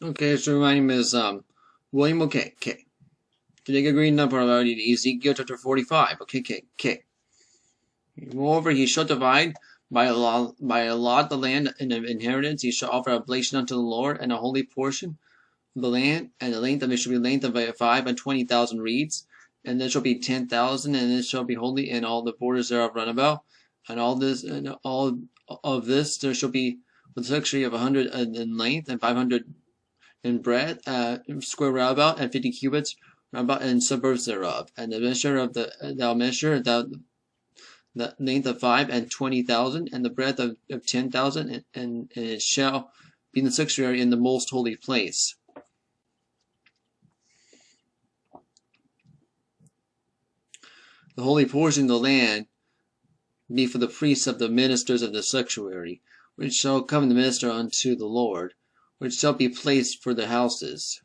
Okay, so my name is William. Okay, okay. Today we're reading about Ezekiel Chapter 45. Okay, okay, okay. Moreover, he shall divide by a lot the land in an inheritance. He shall offer oblation unto the Lord, and a holy portion of the land, and the length of it shall be length of 520,000 reeds, and there shall be 10,000, and it shall be holy, and all the borders thereof run about, and all of this there shall be with sanctuary of 100 in length, and 500 in breadth, square round about, and 50 cubits round about, and suburbs thereof. And the measure of thou measure the length of 520,000, and the breadth of 10,000, and it shall be in the sanctuary in the most holy place. The holy portion of the land be for the priests of the ministers of the sanctuary, which shall come to minister unto the Lord, which shall be placed for the houses,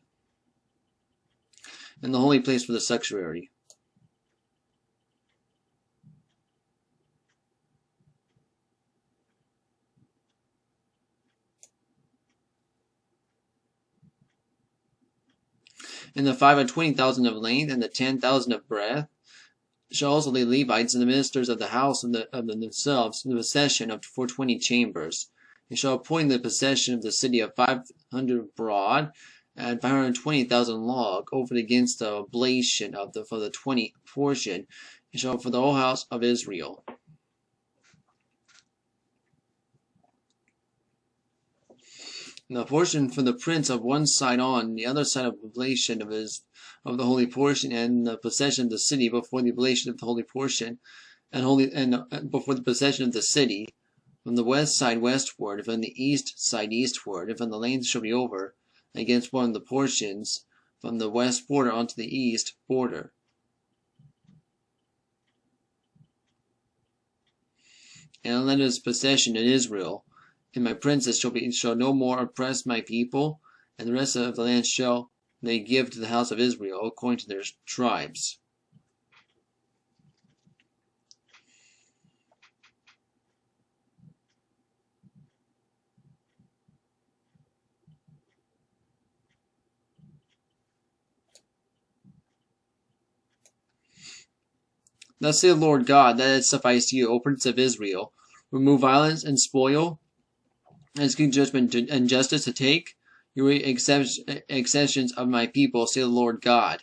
and the holy place for the sanctuary. And the 520,000 of length, and the 10,000 of breadth, shall also the Levites and the ministers of the house of themselves in the possession of for 20 chambers. They shall appoint the possession of the city of 500 broad, and 520,000 log, over against the oblation for the 20 portion, and shall for the whole house of Israel. And the portion for the prince of one side on the other side of oblation of the holy portion, and the possession of the city before the oblation of the holy portion, and before the possession of the city, from the west side westward, and from the east side eastward, and from the length shall be over against one of the portions, from the west border unto the east border. And let his possession in Israel, and my princes shall no more oppress my people, and the rest of the land shall they give to the house of Israel according to their tribes. Thus saith the Lord God, that it suffice you, O prince of Israel, remove violence and spoil, and execute judgment and justice to take your accessions of my people, saith the Lord God.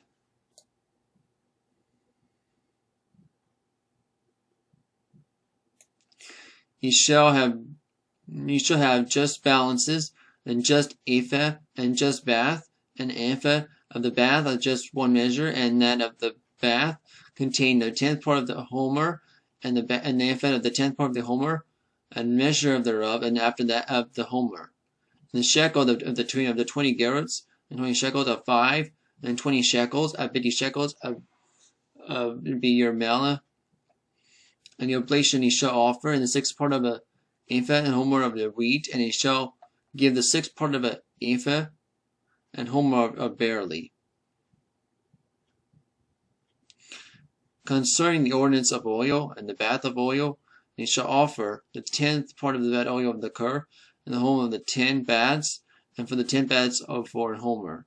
Ye shall have just balances, and just ephah, and just bath, an ephah of the bath of just one measure, and that of the bath contain the 10th part of the homer, and the ephah of the 10th part of the homer, and measure thereof, and after that of the homer. And the shekel of the 20 gerahs, and 20 shekels of 5, and 20 shekels of 50 shekels of be your melah. And the oblation he shall offer, and the 6th part of a ephah and homer of the wheat, and he shall give the 6th part of an ephah and homer of barley. Concerning the ordinance of oil and the bath of oil, he shall offer the 10th part of that oil of the cur, and the homer of the 10 baths, and for the 10 baths for an homer.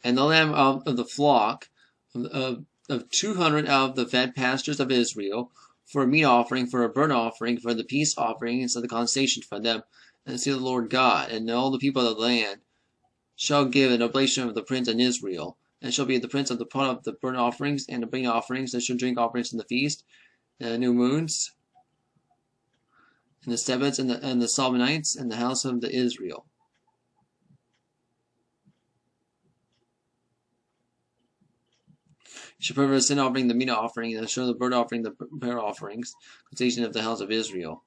And the lamb of the flock of 200 out of the fat pastures of Israel, for a meat offering, for a burnt offering, for the peace offering, and so the consolation for them, and see the Lord God. And all the people of the land shall give an oblation of the prince in Israel, and shall be the prince of the part of the burnt offerings and the grain offerings, and shall drink offerings in the feast, and the new moons, and the Sabbaths, and the solemn nights, and the house of the Israel. You shall prefer the sin offering, the meat offering, and show the burnt offering, the prayer offerings, consolation of the house of Israel.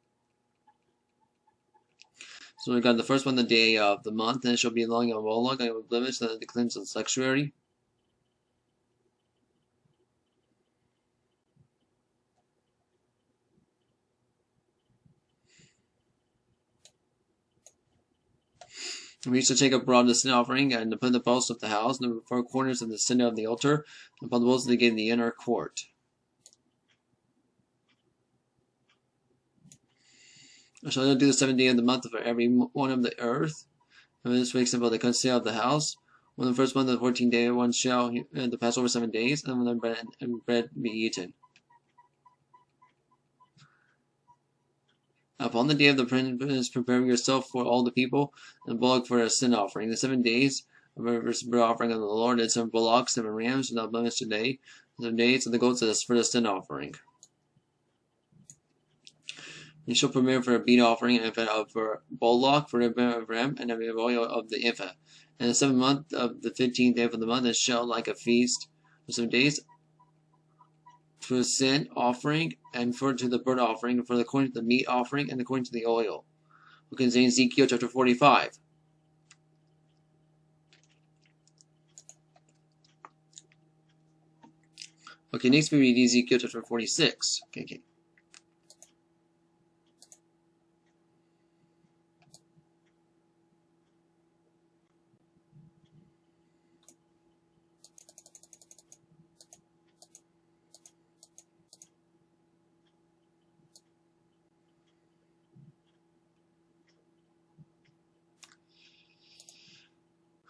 So we got the first one, the day of the month, and it shall be long of Moloch, and with blemish, and the cleanse of the sanctuary. We shall take abroad the sin offering, and put the posts of the house, and the four corners of the center of the altar, and upon the posts of the gate in the inner court. I shall do the 7th day of the month for every one of the earth. And this makes about the conceal of the house. On the first month of the 14th day, one shall the Passover 7 days, and when the bread be eaten. Upon the day of the prince, prepare yourself for all the people, and bullock for a sin offering. The 7 days of a burnt offering of the Lord, and 7 bullocks, 7 rams, without blemish today. 7 days of the goats for the sin offering. You shall prepare for a meat offering, and for a bullock, for a ram, and a oil of the ephah. And the 7th month of the 15th day of the month, it shall like a feast for 7 days, for the sin offering, and to the burnt offering, for according to the meat offering, and according to the oil. We can say Ezekiel chapter 45. Okay, next we read Ezekiel chapter 46. Okay.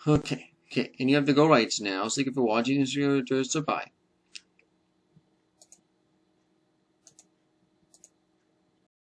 Okay, and you have to go right now. So thank you for watching, and see you bye.